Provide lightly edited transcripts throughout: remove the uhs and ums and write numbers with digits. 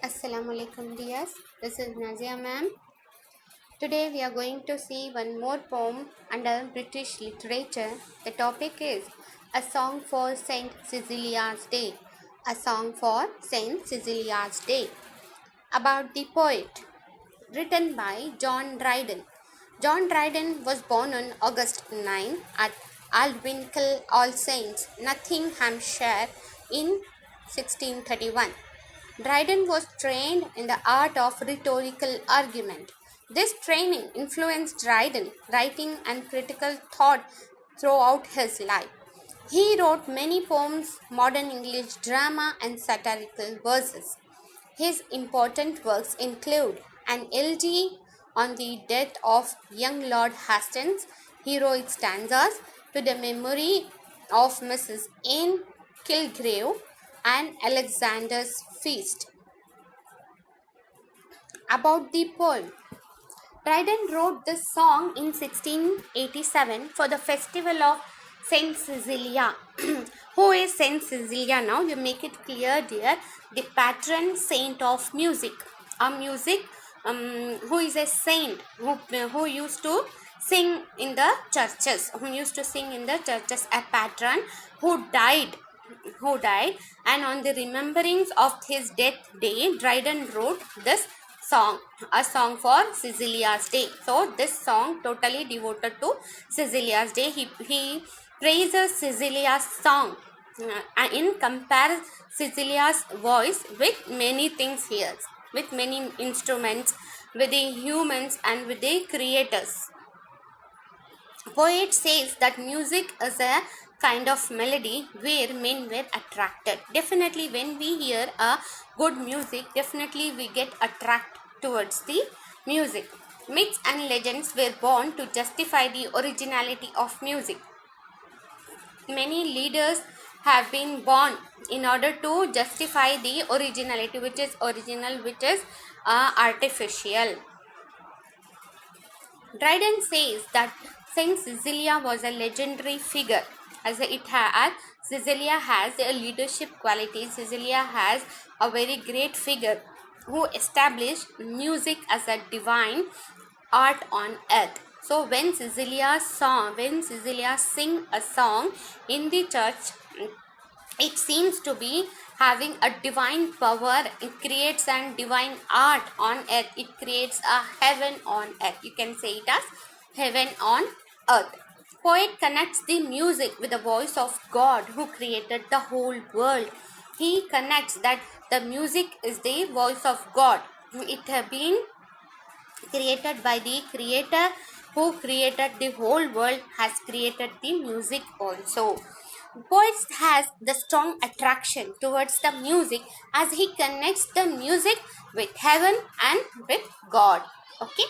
Assalamu alaikum dears. This is Nazia ma'am. Today we are going to see one more poem under British literature. The topic is A Song for Saint Cecilia's Day. A Song for Saint Cecilia's Day. About the poet. Written by John Dryden. John Dryden was born on August 9 at Aldwinkle, All Saints, Nottinghamshire in 1631. Dryden was trained in the art of rhetorical argument. This training influenced Dryden's writing and critical thought throughout his life. He wrote many poems, modern English drama, and satirical verses. His important works include an elegy on the death of young Lord Hastings, heroic stanzas to the memory of Mrs. Anne Kilgrave, and Alexander's Feast. About the poem. Dryden wrote this song in 1687 for the festival of Saint Cecilia. Who is Saint Cecilia now? You make it clear, dear. The patron saint of music. Who is a saint who used to sing in the churches. A patron who died. And on the rememberings of his death day, Dryden wrote this song, a song for Cecilia's Day. So this song totally devoted to Cecilia's Day. He praises Cecilia's song and compares Cecilia's voice with many things here, with many instruments, with the humans and with the creators. Poet says that music is a kind of melody where men were attracted. Definitely when we hear a good music, definitely we get attracted towards the music. Myths and legends were born to justify the originality of music. Many leaders have been born in order to justify the originality, which is original, which is artificial. Dryden says that Saint Cecilia was a legendary figure, as Cecilia has a leadership quality. Cecilia has a very great figure who established music as a divine art on earth. So when Cecilia sing a song in the church, it seems to be having a divine power. It creates a divine art on earth. It creates a heaven on earth. You can say it as heaven on earth. Poet connects the music with the voice of God who created the whole world. He connects that the music is the voice of God. It has been created by the creator who created the whole world, has created the music also. Poet has the strong attraction towards the music as he connects the music with heaven and with God. Okay.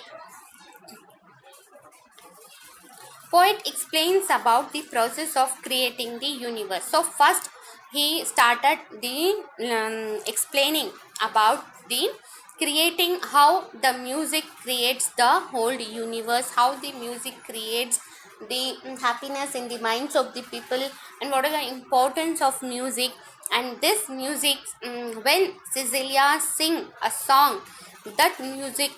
Poet explains about the process of creating the universe. So first he started the explaining about the creating, how the music creates the whole universe, how the music creates the happiness in the minds of the people, and what is the importance of music. And this music, when Cecilia sing a song, that music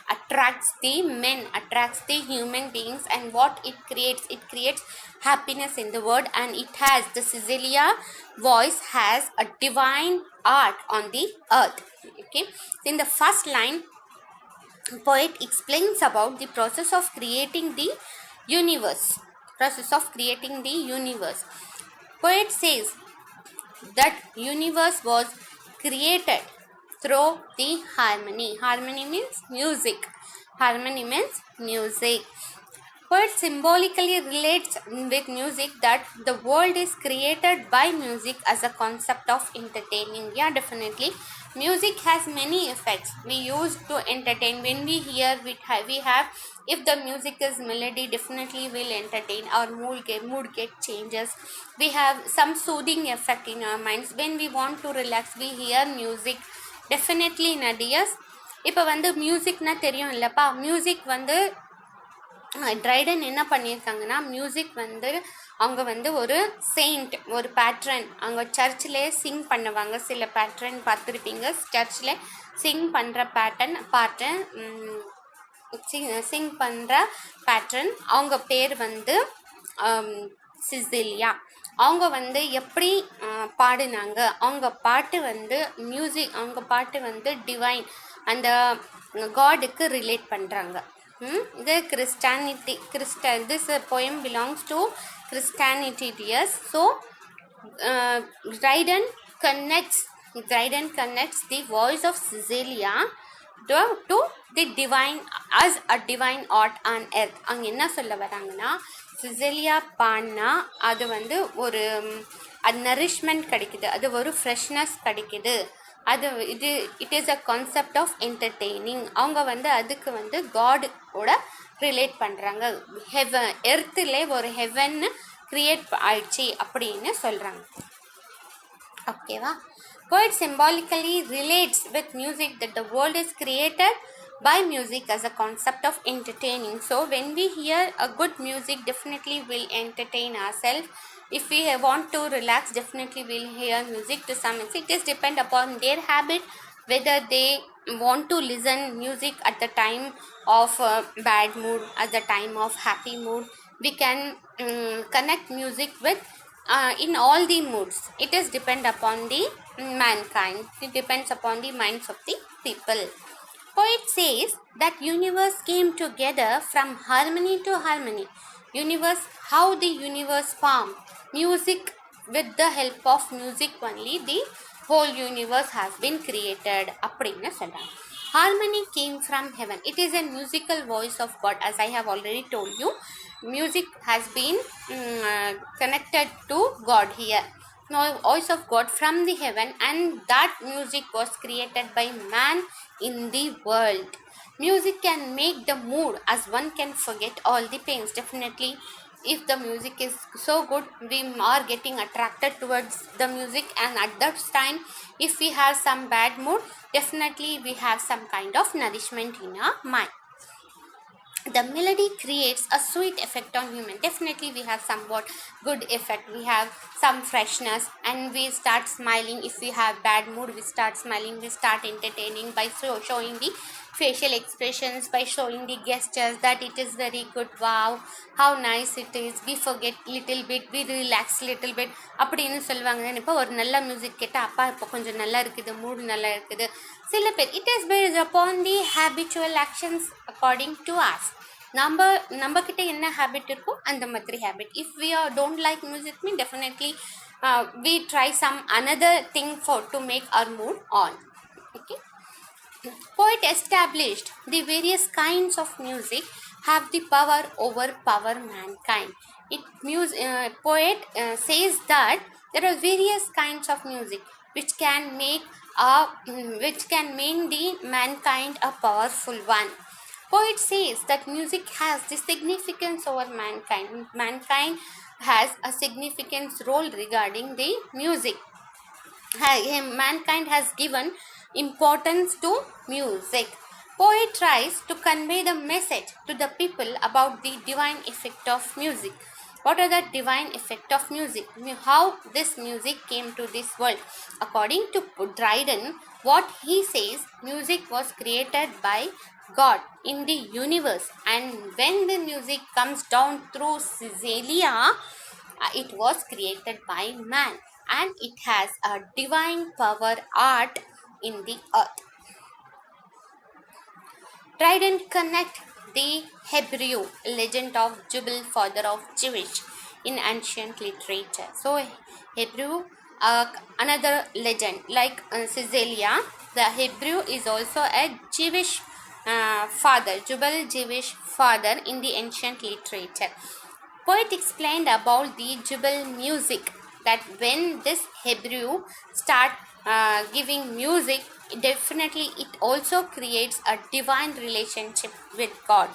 attracts the men, attracts the human beings, and what it creates happiness in the world. And it has, the Cecilia voice has a divine art on the earth. Okay, in the first line, poet explains about the process of creating the universe. Poet says that universe was created through the harmony. Harmony means music. Poet symbolically relates with music that the world is created by music as a concept of entertaining. Yeah, definitely. Music has many effects. We use to entertain. When we hear, we have, if the music is melody, definitely will entertain. Our mood get changes. We have some soothing effect in our minds. When we want to relax, we hear music. Definitely, Nadias. இப்போ வந்து மியூசிக்னா தெரியும் இல்லைப்பா. Music வந்து Triton என்ன பண்ணியிருக்காங்கன்னா, music வந்து அவங்க வந்து ஒரு செயிண்ட், ஒரு பேட்ரன். அவங்க சர்ச்சில் சிங் பண்ணுவாங்க. சில பேட்ரன் பார்த்துருப்பீங்க, சர்ச்சில் சிங் பண்ணுற சிங் பண்ணுற பேட்ரன். அவங்க பேர் வந்து சிசிலியா. அவங்க வந்து எப்படி பாடினாங்க, அவங்க பாட்டு வந்து மியூசிக், அவங்க பாட்டு வந்து டிவைன், அந்த காடுக்கு ரிலேட் பண்ணுறாங்க. இது Christianity, this poem belongs to Christianity, dears. So Dryden connects the voice of Cecilia to the divine as a divine art on earth. அங்கே என்ன சொல்ல வராங்கன்னா, சிசேலியா பாடினா அது வந்து ஒரு அது நரிஷ்மெண்ட் கிடைக்குது, அது ஒரு ஃப்ரெஷ்னஸ் கிடைக்குது. அது it is a concept of entertaining. அவங்க வந்து அதுக்கு வந்து காடோட ரிலேட் பண்ணுறாங்க. எர்த்தில் ஒரு ஹெவன் கிரியேட் ஆயிடுச்சு அப்படின்னு சொல்கிறாங்க. ஓகேவா? Poet symbolically relates with music that the world is created by music as a concept of entertaining. So when we hear a good music, definitely will entertain ourselves. If we want to relax, definitely will hear music to some extent. It is depend upon their habit, whether they want to listen music at the time of bad mood, at the time of happy mood. We can connect music with in all the moods. It is depend upon the mankind. It depends upon the minds of the people. Poet says that universe came together from harmony to harmony. Universe, how the universe formed? Music, with the help of music only the whole universe has been created. அப்படினு சொல்றாங்க. Harmony came from heaven. It is a musical voice of God. As I have already told you, music has been connected to God here. Now, voice of God from the heaven, and that music was created by man in the world. Music can make the mood as one can forget all the pains. Definitely, if the music is so good, we are getting attracted towards the music, and at that time, if we have some bad mood, definitely we have some kind of nourishment in our mind. The melody creates a sweet effect on human. Definitely we have somewhat good effect. We have some freshness, and we start smiling. If we have bad mood, we start smiling. We start entertaining by showing the facial expressions, by showing the gestures that it is very good. Wow, how nice it is. We forget little bit, we relax little bit. அப்படின்னு சொல்லுவாங்க. இப்போ ஒரு நல்ல music கேட்டால் அப்பா இப்போ கொஞ்சம் நல்லா இருக்குது, மூடு நல்லா இருக்குது. சில பேர் it is based upon the habitual actions according to us. நம்ம கிட்ட என்ன ஹேபிட் இருக்கோ அந்த மாதிரி habit. If we don't like music, mean definitely we try some another thing to make our mood on. Okay. Poet established the various kinds of music have the power overpower mankind. Poet says that there are various kinds of music which can make the mankind a powerful one. Poet says that music has the significance over mankind. Mankind has a significant role regarding the music. Mankind has given importance to music. Poet tries to convey the message to the people about the divine effect of music. What are the divine effect of music? How this music came to this world? According to Dryden, what he says, music was created by God in the universe, and when the music comes down through Cecilia, it was created by man, and it has a divine power art in the earth. Dryden connect the Hebrew legend of Jubal, father of Jewish, in ancient literature. So Hebrew, another legend like Cecilia, the Hebrew is also a Jewish father, Jubal, Jewish father in the ancient literature. Poet explained about the Jubal music, that when this Hebrew start giving music, definitely it also creates a divine relationship with God.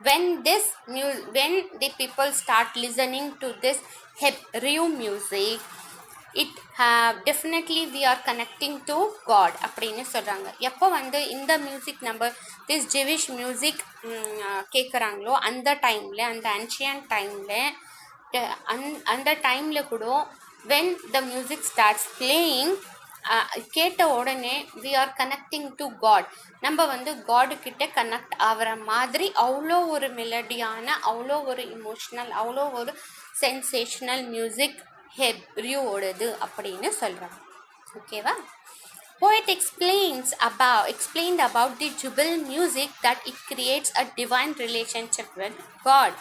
When the people start listening to this Hebrew music, it definitely we are connecting to God அப்படின்னு சொல்கிறாங்க. எப்போ வந்து இந்த music நம்ம this ஜெவிஷ் music கேட்குறாங்களோ அந்த டைமில், அந்த ஆன்ஷியன்ட் டைமில் அந்த டைமில் கூட when the music starts playing, கேட்ட உடனே we are connecting to God. நம்ம வந்து காடு கிட்ட கனெக்ட் ஆகிற மாதிரி அவ்வளோ ஒரு மெலடியான, அவ்வளோ ஒரு இமோஷ்னல், அவ்வளோ ஒரு சென்சேஷனல் மியூசிக் ஹெப்ரியோடது அப்படின்னு சொல்கிறாங்க. ஓகேவா? Poet explained about the Jubal music that it creates a divine relationship with God.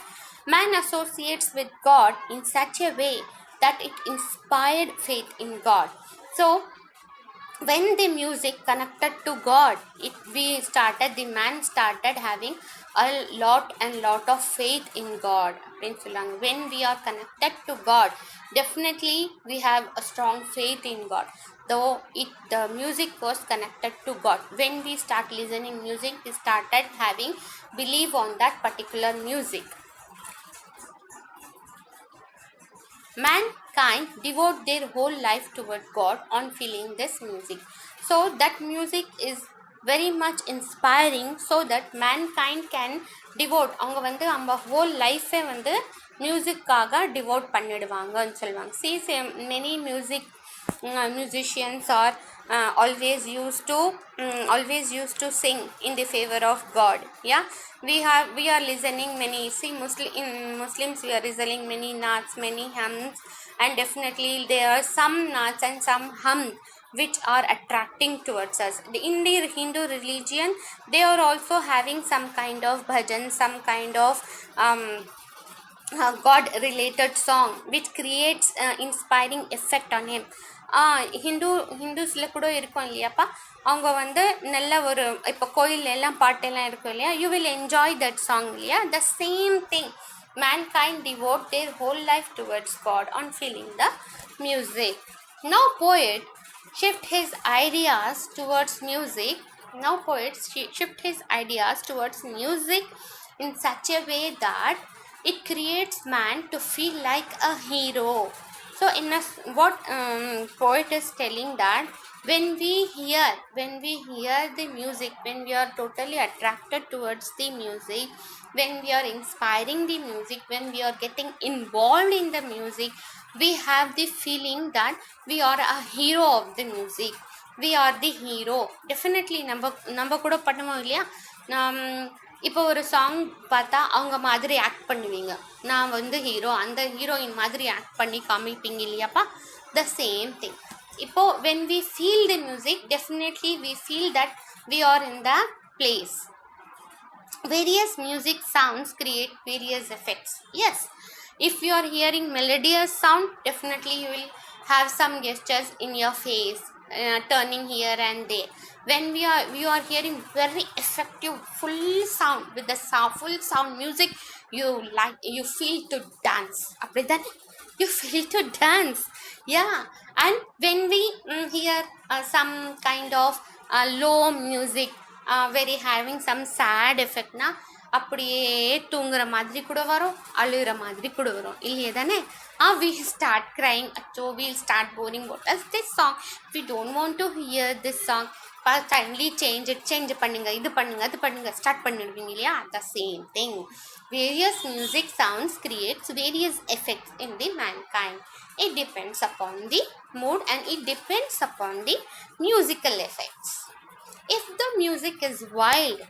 Man associates with God in such a way that it inspired faith in God. So when the music connected to God, the man started having a lot of faith in God. When we are connected to God, definitely we have a strong faith in God, though the music was connected to God. When we start listening music, we started having belief on that particular music. Mankind devote their whole life toward God on feeling this music. So that music is very much inspiring, so that mankind can devote, அவங்க வந்து நம்ம whole life-ஐ வந்து மியூசிக்காக டிவோட் பண்ணிடுவாங்கன்னு சொல்லுவாங்க. See, many musicians are always used to sing in the favor of God. Yeah, we are listening many, see, Muslims we are listening many naats, many hymns, and definitely there are some naats and some hymns which are attracting towards us. In the Hindu religion, they are also having some kind of bhajan, some kind of God related song which creates inspiring effect on him. ஹிந்துஸில் கூட இருக்கும் இல்லையாப்பா, அவங்க வந்து நல்ல ஒரு இப்போ கோயில் எல்லாம் பாட்டெல்லாம் இருக்கும் இல்லையா, you will enjoy that song இல்லையா. The same thing, mankind devote their whole life towards God on feeling the music. Now poet shift his ideas towards music. Now poets shift his ideas towards music in such a way that it creates man to feel like a hero. So what poet is telling that when we hear the music, when we are totally attracted towards the music, when we are inspiring the music, when we are getting involved in the music, we have the feeling that we are a hero of the music. We are the hero. Definitely நம்ம கூட பண்ணுவோம் இல்லையா. இப்போ ஒரு song பார்த்தா அவங்க மாதிரி act பண்ணுவீங்க, நான் வந்து ஹீரோ, அந்த ஹீரோயின் மாதிரி ஆக்ட் பண்ணி காமிப்பீங்க இல்லையாப்பா. த சேம் திங், இப்போ when we feel the music, definitely we feel that we are in the place. Various music sounds create various effects. Yes, if you are hearing melodious sound, definitely you will have some gestures in your face, turning here and there. When we are hearing very effective full sound, with the full sound music, you feel to dance. Apdidan you feel to dance. Yeah. And when we hear some kind of low music, very having some sad effect na, அப்படியே தூங்குற மாதிரி கூட வரும், அழுகிற மாதிரி கூட வரும் இல்லையே தானே. we start crying, we'll start boring, what is this song, we don't want to hear this song, kindly change பண்ணுங்க, இது பண்ணுங்க, அது பண்ணுங்க, ஸ்டார்ட் பண்ணிடுவீங்க இல்லையா. the same thing, various music sounds creates various effects in the mankind. It depends upon the mood and it depends upon the musical effects. If the music is wild,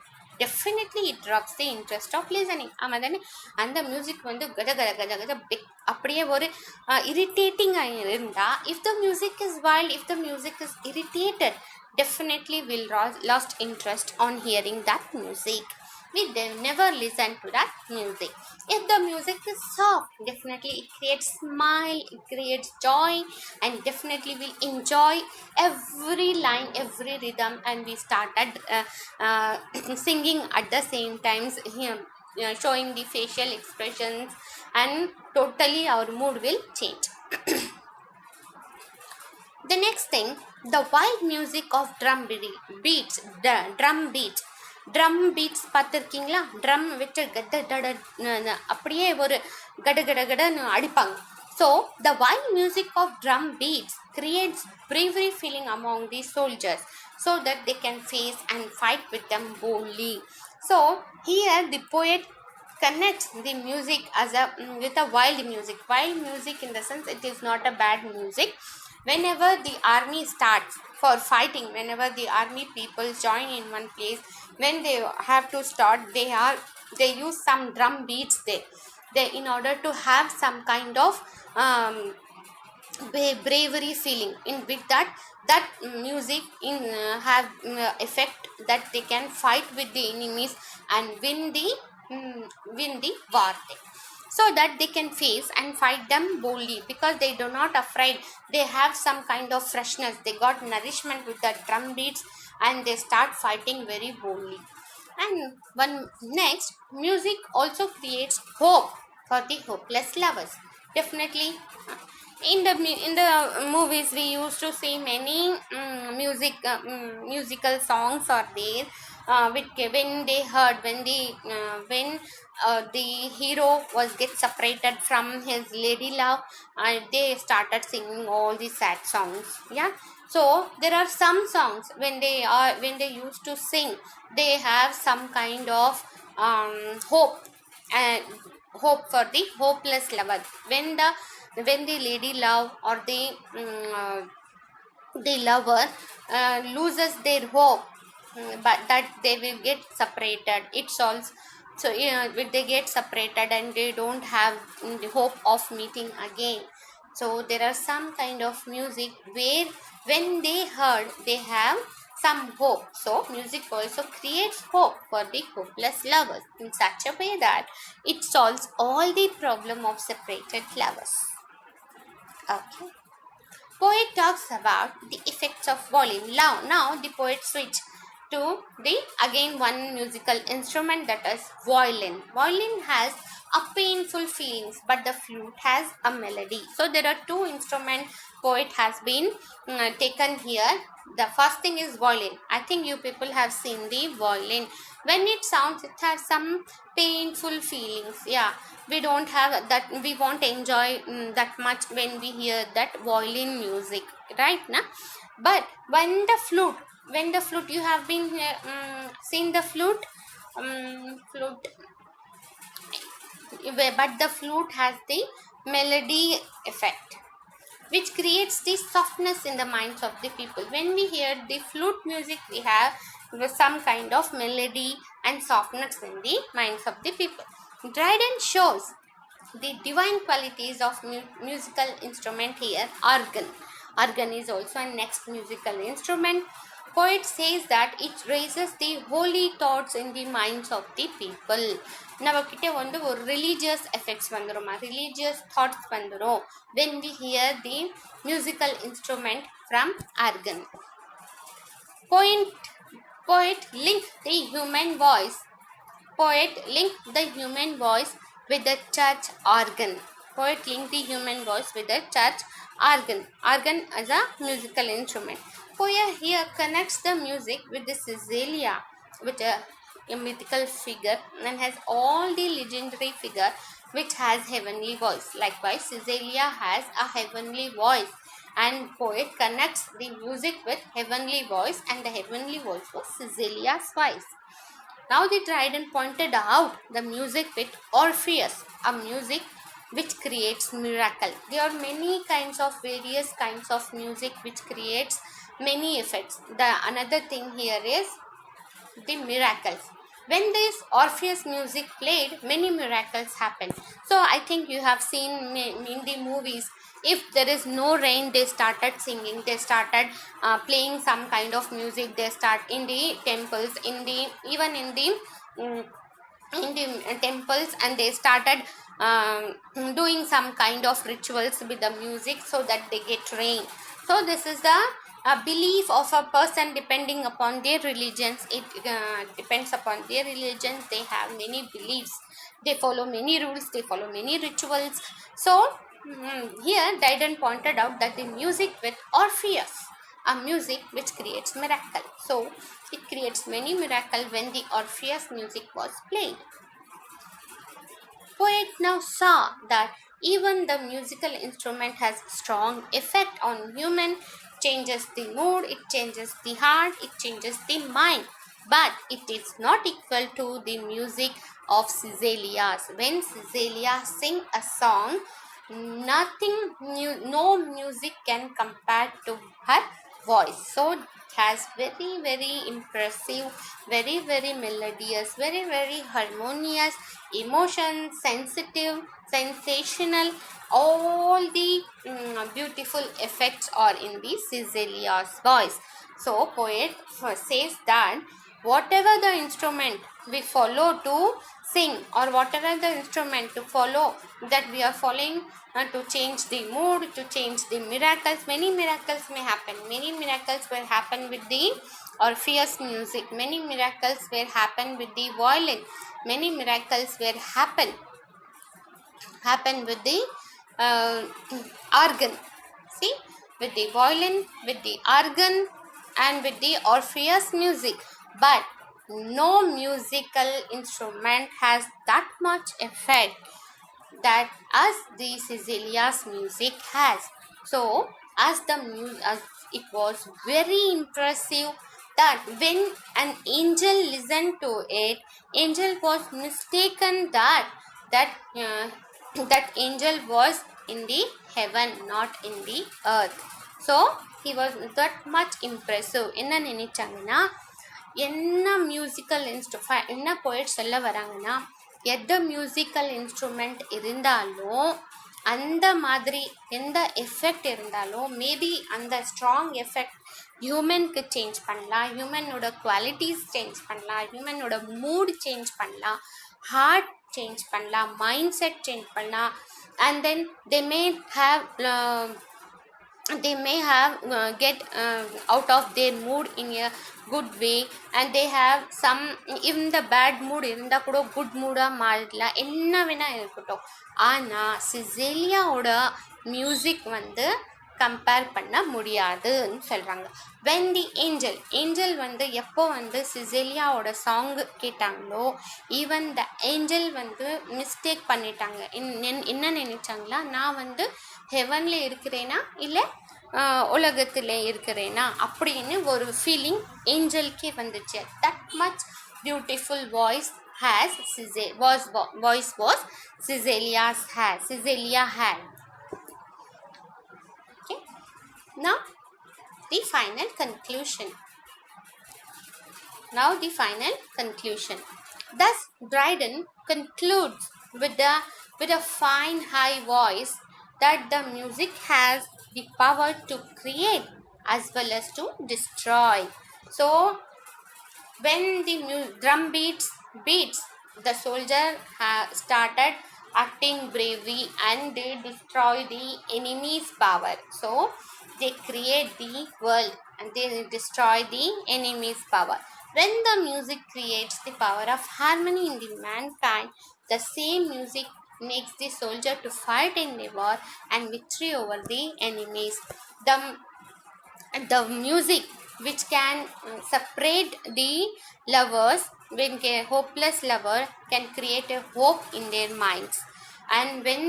definitely it drops the interest of listening. ஆமாம் தானே. அந்த music வந்து கத கத கத கத அப்படியே ஒரு இரிட்டேட்டிங்காக இருந்தால், if the music is wild, if the music is irritated, definitely will lost interest on hearing that music. We never listen to that music. If the music is soft, definitely it creates smile, it creates joy, and definitely will enjoy every line, every rhythm, and we started singing at the same times, showing the facial expressions, and totally our mood will change. The next thing, the wild music of drum beats பார்த்துருக்கீங்களா. Drum வச்சு அப்படியே ஒரு கடன்னு அடிப்பாங்க. So the wild music of drum beats creates bravery feeling among the soldiers, so that they can face and fight with them boldly. So here the poet connects the music as a with a wild music. Wild music in the sense it is not a bad music. Whenever the army starts for fighting, whenever the army people join in one place, when they have to start, they use some drum beats there. They, in order to have some kind of bravery feeling in with that music in have effect that they can fight with the enemies and win the war there, so that they can face and fight them boldly, because they do not afraid. They have some kind of freshness, they got nourishment with the drum beats, and they start fighting very boldly. And one next, music also creates hope for the hopeless lovers. Definitely, in the movies we used to see many musical songs are there, which when they heard when the hero was get separated from his lady love, they started singing all the sad songs. Yeah, so there are some songs when they used to sing, they have some kind of hope, and hope for the hopeless lover. When the lady love or the lover loses their hope, but that they will get separated, it's also, so when they get separated and they don't have the hope of meeting again, so there are some kind of music where when they heard they have some hope. So music also creates hope for the hopeless lovers in such a way that it solves all the problem of separated lovers. Okay. Poet talks about the effects of violin. Now the poet switch to the again one musical instrument, that is violin. Violin has a painful feelings, but the flute has a melody. So there are two instruments poet has been taken here. The first thing is violin. I think you people have seen the violin. When it sounds, it has some painful feelings. Yeah, we don't have that, we won't enjoy that much when we hear that violin music, right now. But when the flute, you have been seen the flute, but the flute has the melody effect, which creates the softness in the minds of the people. When we hear the flute music, we have some kind of melody and softness in the minds of the people. Dryden shows the divine qualities of musical instrument here. Organ is also a next musical instrument. Poet says that it raises the holy thoughts in the minds of the people. நம்மக்கிட்ட வந்து ஒரு religious effects வந்துடும், religious thoughts வந்துடும் when we hear the musical instrument from organ. Poet link the human voice with the church organ. Poet link the human voice with the church organ. Organ as a musical instrument. Poet here connects the music with the Caecilia, with a mythical figure, and has all the legendary figure which has heavenly voice. Likewise, Caecilia has a heavenly voice, and poet connects the music with heavenly voice, and the heavenly voice was Caecilia's voice. Now the Dryden pointed out the music with Orpheus, a music which creates miracle. There are many kinds of various kinds of music which creates many effects. The another thing here is the miracles. When this Orpheus music played, many miracles happened. So I think you have seen in the movies, if there is no rain, they started singing, they started playing some kind of music, they start in the temples, even in the temples, and they started doing some kind of rituals with the music so that they get rain. So this is the belief of a person depending upon their religions. It depends upon their religions. They have many beliefs, they follow many rules, they follow many rituals. So here Dryden pointed out that the music with Orpheus, a music which creates miracle. So it creates many miracle when the Orpheus music was played. Poet now saw that even the musical instrument has strong effect on human, changes the mood, it changes the heart, it changes the mind, but it is not equal to the music of Caecilius. When Caecilia sing a song, nothing new, no music can compare to her voice. So it has very impressive, very melodious, very harmonious, emotion, sensitive, sensational. All the beautiful effects are in the Caecilia's voice. So poet says that whatever the instrument we follow to sing, or whatever the instrument to follow, that we are following to change the mood, to change the miracles. Many miracles may happen. Many miracles will happen with the Orpheus music. Many miracles will happen with the violin. Many miracles will happen with the organ. See, with the violin, with the organ, and with the Orpheus music. But no musical instrument has that much effect that as the Caecilia's music has. So as it was very impressive that when an angel listened to it, angel was mistaken that that angel was in the heaven, not in the earth. So he was that much impressive. என்ன நினைச்சாங்கன்னா, என்ன musical என்ன போயிட் சொல்ல வராங்கன்னா, எந்த musical instrument இருந்தாலும் அந்த மாதிரி எந்த எஃபெக்ட் இருந்தாலும் மேபி அந்த ஸ்ட்ராங் எஃபெக்ட் ஹியூமனுக்கு சேஞ்ச் பண்ணலாம், ஹியூமனோட குவாலிட்டிஸ் சேஞ்ச் பண்ணலாம், ஹியூமனோட மூட் சேஞ்ச் பண்ணலாம், ஹார்ட் சேஞ்ச் பண்ணலாம், மைண்ட் செட் சேஞ்ச் பண்ணலாம். And then they may have get out of their mood in a good way, and they have some, even the bad mood இருந்தா கூட good mood மாறலாம், என்ன வேணா இருக்கட்டும். ஆனால் சிசேலியாவோட மியூசிக் வந்து கம்பேர் பண்ண முடியாதுன்னு சொல்கிறாங்க. when the angel வந்து எப்போ வந்து சிசேலியாவோட சாங்கு கேட்டாங்களோ, ஈவன் த ஏஞ்சல் வந்து மிஸ்டேக் பண்ணிட்டாங்க. என்ன நினைச்சாங்களா, நான் வந்து ஹெவனில் இருக்கிறேனா இல்லை உலகத்தில் இருக்கிறேனா அப்படின்னு ஒரு ஃபீலிங் ஏஞ்சல்கே வந்துச்சு. That much beautiful voice has was Caecilia had. Okay, now the final conclusion. Thus Dryden concludes with a fine high voice that the music has the power to create as well as to destroy. So when the drum beats, the soldier started acting bravely and they destroy the enemy's power. So they create the world and they destroy the enemy's power. When the music creates the power of harmony in the mankind, the same music makes the soldier to fight in the war and victory over the enemies. The music which can separate the lovers, when a hopeless lover can create a hope in their minds, and when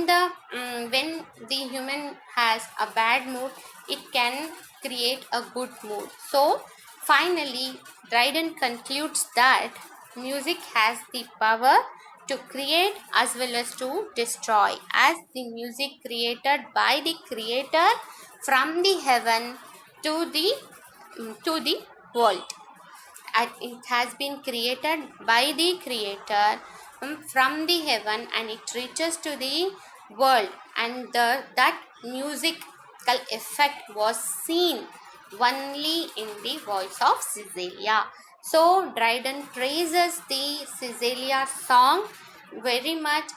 the human has a bad mood, it can create a good mood. So finally Dryden concludes that music has the power to create as well as to destroy, as the music created by the creator from the heaven to the world. It has been created by the creator from the heaven and it reaches to the world, and that musical effect was seen only in the voice of Caecilia. So Dryden praises the Caecilia song very much.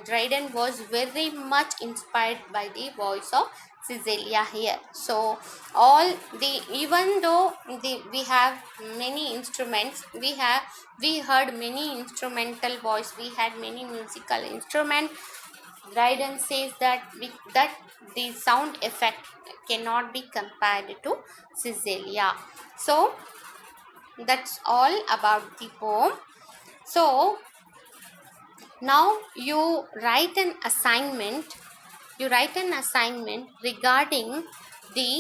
Dryden was very much inspired by the voice of Caecilia here. So even though we have many instruments, we heard many instrumental voice, we had many musical instruments, Dryden says that the sound effect cannot be compared to Caecilia. So that's all about the poem. So now you write an assignment regarding the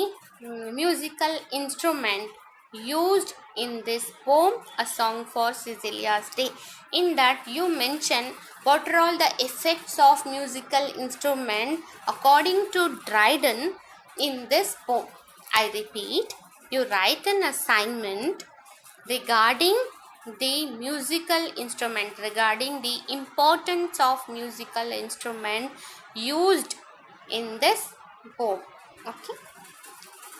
musical instrument used in this poem, A Song for Cecilia's Day. In that you mention what are all the effects of musical instrument according to Dryden in this poem. I repeat, you write an assignment regarding the musical instrument, regarding the importance of musical instrument used in this poem. Okay,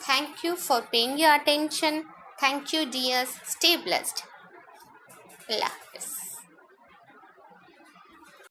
thank you for paying your attention. Thank you, dears. Stay blessed. Allah Hafiz.